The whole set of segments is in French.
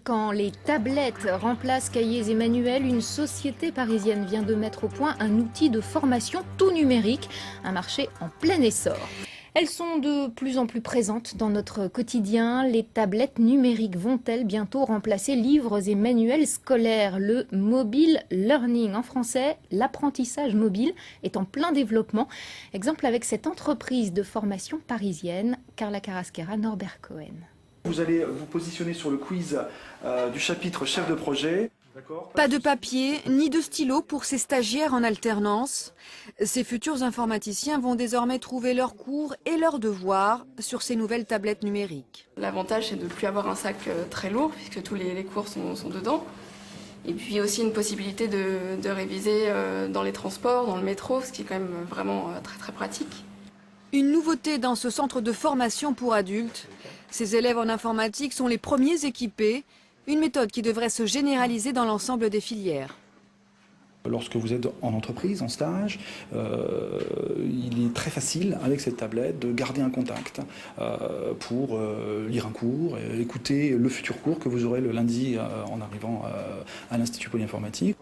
Quand les tablettes remplacent cahiers et manuels, une société parisienne vient de mettre au point un outil de formation tout numérique, un marché en plein essor. Elles sont de plus en plus présentes dans notre quotidien. Les tablettes numériques vont-elles bientôt remplacer livres et manuels scolaires? Le mobile learning, en français, l'apprentissage mobile, est en plein développement. Exemple avec cette entreprise de formation parisienne, Carla Carrasquera, Norbert Cohen. Vous allez vous positionner sur le quiz du chapitre chef de projet. Pas de papier, ni de stylo pour ces stagiaires en alternance. Ces futurs informaticiens vont désormais trouver leurs cours et leurs devoirs sur ces nouvelles tablettes numériques. L'avantage, c'est de ne plus avoir un sac très lourd, puisque tous les cours sont dedans. Et puis aussi une possibilité de réviser dans les transports, dans le métro, ce qui est quand même vraiment très très pratique. Une nouveauté dans ce centre de formation pour adultes. Ces élèves en informatique sont les premiers équipés, une méthode qui devrait se généraliser dans l'ensemble des filières. Lorsque vous êtes en entreprise, en stage, il est très facile avec cette tablette de garder un contact pour lire un cours, écouter le futur cours que vous aurez le lundi en arrivant à l'Institut Polyinformatique.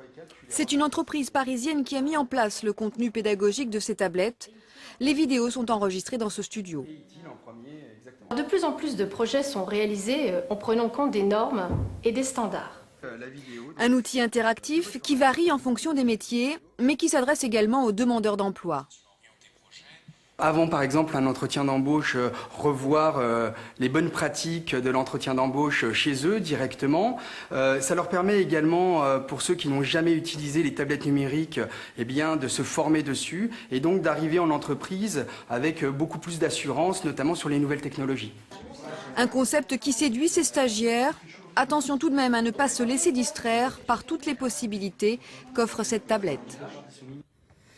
C'est une entreprise parisienne qui a mis en place le contenu pédagogique de ces tablettes. Les vidéos sont enregistrées dans ce studio. De plus en plus de projets sont réalisés en prenant compte des normes et des standards. Un outil interactif qui varie en fonction des métiers, mais qui s'adresse également aux demandeurs d'emploi. Avant, par exemple, un entretien d'embauche, revoir les bonnes pratiques de l'entretien d'embauche chez eux directement. Ça leur permet également, pour ceux qui n'ont jamais utilisé les tablettes numériques, eh bien, de se former dessus et donc d'arriver en entreprise avec beaucoup plus d'assurance, notamment sur les nouvelles technologies. Un concept qui séduit ces stagiaires. Attention tout de même à ne pas se laisser distraire par toutes les possibilités qu'offre cette tablette.